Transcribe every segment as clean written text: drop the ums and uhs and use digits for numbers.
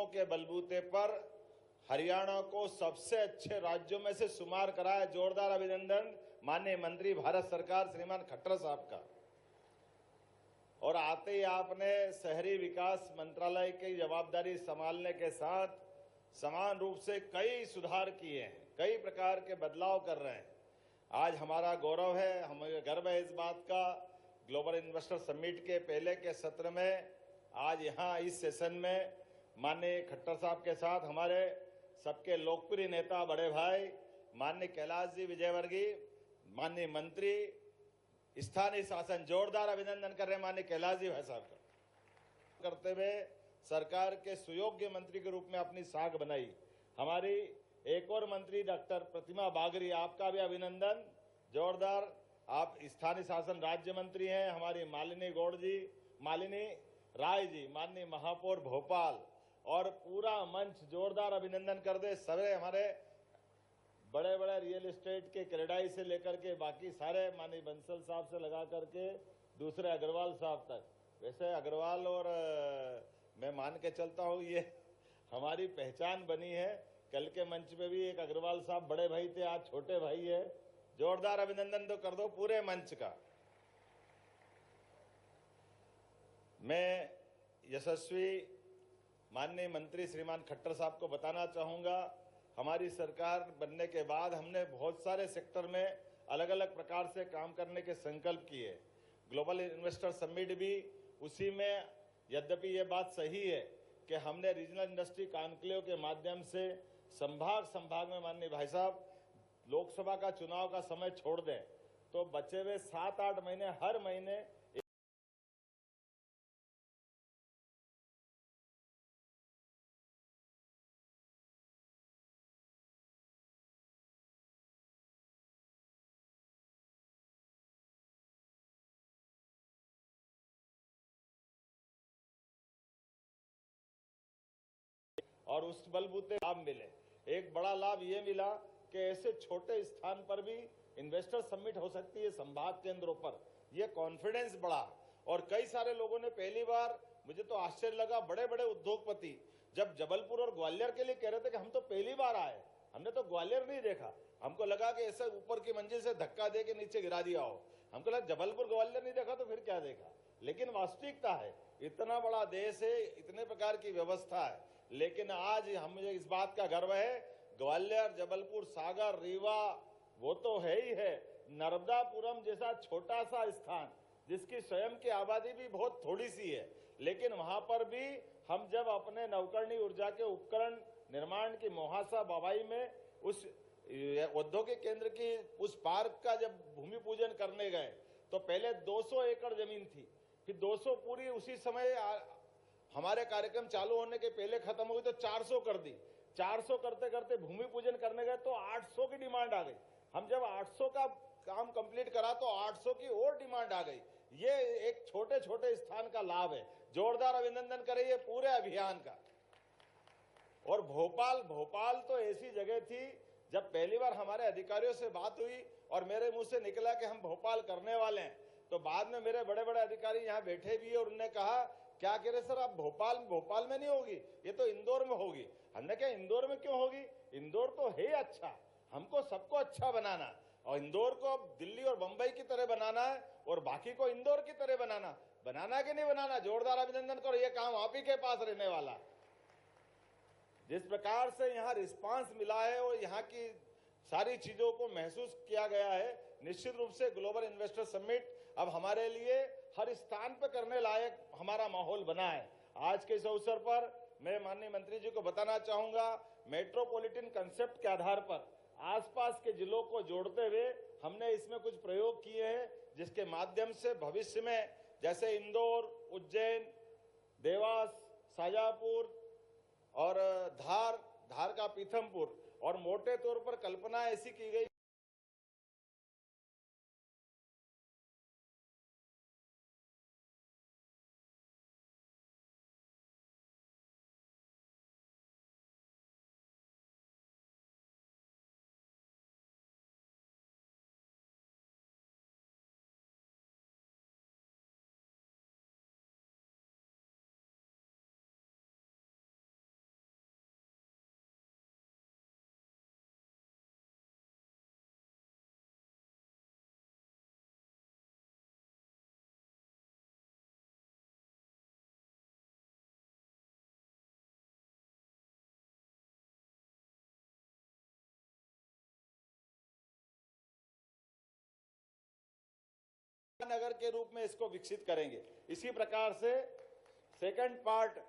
उपलब्धियों के बलबूते पर हरियाणा को सबसे अच्छे राज्यों में से शुमार करा है। जोरदार अभिनंदन माननीय मंत्री भारत सरकार श्रीमान खट्टर साहब का। और आते ही आपने शहरी विकास मंत्रालय की जवाबदारी संभालने के साथ समान रूप से कई सुधार किए हैं, कई प्रकार के बदलाव कर रहे हैं। आज हमारा गौरव है, हमें गर्व है इस बात का, ग्लोबल इन्वेस्टर समिट के पहले के सत्र में आज यहाँ इस सेशन में माननीय खट्टर साहब के साथ हमारे सबके लोकप्रिय नेता बड़े भाई माननीय कैलाश जी विजयवर्गीय, माननीय मंत्री स्थानीय शासन, जोरदार अभिनंदन कर रहे हैं माननीय कैलाश जी भाई साहब का। करते हुए सरकार के सुयोग्य मंत्री के रूप में अपनी साख बनाई। हमारी एक और मंत्री डॉक्टर प्रतिमा बागरी, आपका भी अभिनंदन, जोरदार। आप स्थानीय शासन राज्य मंत्री हैं। हमारी मालिनी गौड़ जी, मालिनी राय जी, माननीय महापौर भोपाल, और पूरा मंच जोरदार अभिनंदन कर दे। सभी हमारे बड़े बड़े रियल एस्टेट के क्रेडाई से लेकर के बाकी सारे, माननीय बंसल साहब से लगा करके दूसरे अग्रवाल साहब तक। वैसे अग्रवाल और मैं मान के चलता हूँ ये हमारी पहचान बनी है। कल के मंच पे भी एक अग्रवाल साहब बड़े भाई थे, आज छोटे भाई है। जोरदार अभिनंदन तो कर दो पूरे मंच का। मैं यशस्वी माननीय मंत्री श्रीमान खट्टर साहब को बताना चाहूंगा, हमारी सरकार बनने के बाद हमने बहुत सारे सेक्टर में अलग अलग प्रकार से काम करने के संकल्प किए। ग्लोबल इन्वेस्टर समिट भी उसी में, यद्यपि ये बात सही है कि हमने रीजनल इंडस्ट्री कॉन्क्लेव के माध्यम से संभाग में माननीय भाई साहब लोकसभा का चुनाव का समय छोड़ दें तो बचे हुए 7-8 महीने हर महीने और उस बलबूते लाभ मिले। एक बड़ा लाभ ये मिला कि ऐसे छोटे स्थान पर भी इन्वेस्टर समिट हो सकती है संभाग केंद्रों पर। यह कॉन्फिडेंस बढ़ा और कई सारे लोगों ने पहली बार, मुझे तो आश्चर्य लगा, बड़े बड़े उद्योगपति जब जबलपुर और ग्वालियर के लिए कह रहे थे कि हम तो पहली बार आए, हमने तो ग्वालियर नहीं देखा, हमको लगा कि ऐसे ऊपर की मंजिल से धक्का दे के नीचे गिरा दिया हो, हमको लगा जबलपुर ग्वालियर नहीं देखा तो फिर क्या देखा। लेकिन वास्तविकता है, इतना बड़ा देश है, इतने प्रकार की व्यवस्था है, लेकिन आज मुझे इस बात का गर्व है, ग्वालियर, जबलपुर, सागर, रीवा वो तो है ही है, नर्मदापुरम जैसा छोटा सा स्थान जिसकी स्वयं की आबादी भी बहुत थोड़ी सी है, लेकिन वहां पर भी हम जब अपने नवकरणीय ऊर्जा के उपकरण निर्माण की मोहासा बाबाई में उस औद्योगिक केंद्र की उस पार्क का जब भूमि पूजन करने गए तो पहले 200 एकड़ जमीन थी, फिर 200 पूरी उसी समय हमारे कार्यक्रम चालू होने के पहले खत्म हो गई तो 400 कर दी। 400 करते करते भूमि पूजन करने गए तो 800 की डिमांड आ गई। हम जब 800 का काम कंप्लीट करा तो 800 की और डिमांड आ गई। ये एक छोटे छोटे स्थान का लाभ है। जोरदार अभिनंदन करें ये पूरे अभियान का। और भोपाल तो ऐसी जगह थी, जब पहली बार हमारे अधिकारियों से बात हुई और मेरे मुंह से निकला कि हम भोपाल करने वाले हैं, तो बाद में मेरे बड़े बड़े अधिकारी यहाँ बैठे भी और उन्होंने कहा, क्या कह रहे सर आप भोपाल में नहीं होगी, ये तो इंदौर में होगी। हमने कहा इंदौर में क्यों होगी, इंदौर तो है अच्छा, हमको सबको अच्छा बनाना और इंदौर को अब दिल्ली और बंबई की तरह बनाना है और बाकी को इंदौर की तरह बनाना कि नहीं बनाना। जोरदार अभिनंदन करो, ये काम आप ही के पास रहने वाला। जिस प्रकार से यहाँ रिस्पांस मिला है और यहाँ की सारी चीजों को महसूस किया गया है, निश्चित रूप से ग्लोबल इन्वेस्टर समिट अब हमारे लिए हर स्थान पर करने लायक हमारा माहौल बना है। आज के इस अवसर पर मैं माननीय मंत्री जी को बताना चाहूंगा, मेट्रोपॉलिटन कंसेप्ट के आधार पर आसपास के जिलों को जोड़ते हुए हमने इसमें कुछ प्रयोग किए हैं, जिसके माध्यम से भविष्य में जैसे इंदौर, उज्जैन, देवास, शाजापुर और धार का पीथमपुर, और मोटे तौर पर कल्पना ऐसी की गई नगर के रूप में इसको विकसित करेंगे। इसी प्रकार से सेकंड पार्ट,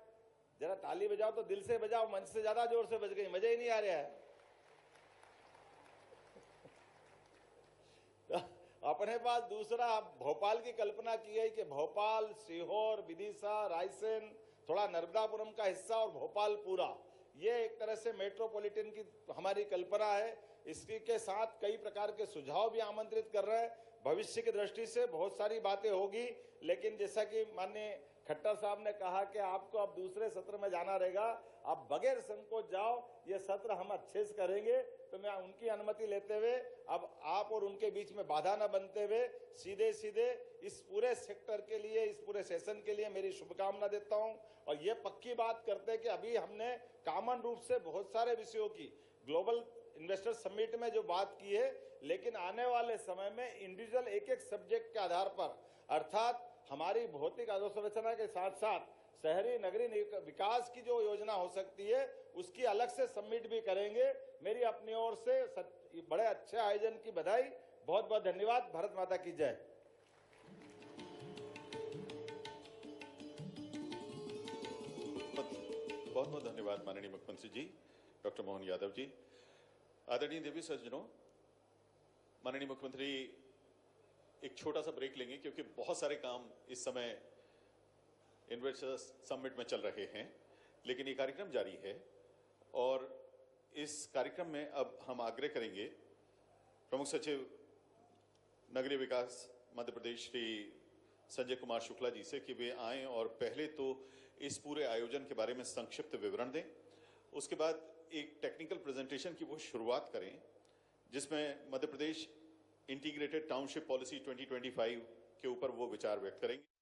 जरा ताली बजाओ तो दिल से बजाओ, मंच से ज्यादा जोर से बज गई, मजा ही नहीं आ रहा है। अपने पास दूसरा भोपाल की कल्पना की है कि भोपाल, सीहोर, विदिशा, रायसेन, थोड़ा नर्मदापुरम का हिस्सा और भोपाल पूरा, ये एक तरह से मेट्रोपॉलिटन की हमारी कल्पना है। इसकी के साथ कई प्रकार के सुझाव भी आमंत्रित कर रहे हैं। भविष्य की दृष्टि से बहुत सारी बातें होगी, लेकिन जैसा कि माननीय खट्टर साहब ने कहा कि आपको अब दूसरे सत्र में जाना रहेगा, आप बगैर संकोच जाओ, ये सत्र हम अच्छे से करेंगे। तो मैं उनकी अनुमति लेते हुए अब आप और उनके बीच में बाधा न बनते हुए सीधे सीधे इस पूरे सेक्टर के लिए, इस पूरे सेशन के लिए मेरी शुभकामना देता हूं। और ये पक्की बात करते हैं कि अभी हमने कॉमन रूप से बहुत सारे विषयों की ग्लोबल इन्वेस्टर समिट में जो बात की है, लेकिन आने वाले समय में इंडिविजुअल एक एक सब्जेक्ट के आधार पर, अर्थात हमारी भौतिक अधोसंरचना के साथ साथ शहरी नगरीय विकास की जो योजना हो सकती है, उसकी अलग से समिट भी करेंगे। मेरी अपनी ओर से बड़े अच्छे आयोजन की बधाई, बहुत बहुत धन्यवाद। भारत माता की जय। बहुत बहुत धन्यवाद माननीय मुख्यमंत्री जी, डॉक्टर मोहन यादव जी। आदरणीय देवी सज्जनों, माननीय मुख्यमंत्री एक छोटा सा ब्रेक लेंगे क्योंकि बहुत सारे काम इस समय इन्वेस्टर्स समिट में चल रहे हैं, लेकिन ये कार्यक्रम जारी है। और इस कार्यक्रम में अब हम आग्रह करेंगे प्रमुख सचिव नगरीय विकास मध्य प्रदेश श्री संजय कुमार शुक्ला जी से कि वे आएं और पहले तो इस पूरे आयोजन के बारे में संक्षिप्त विवरण दें, उसके बाद एक टेक्निकल प्रेजेंटेशन की वो शुरुआत करें जिसमें Madhya Pradesh integrated township policy 2025 के ऊपर वो विचार व्यक्त करेंगे।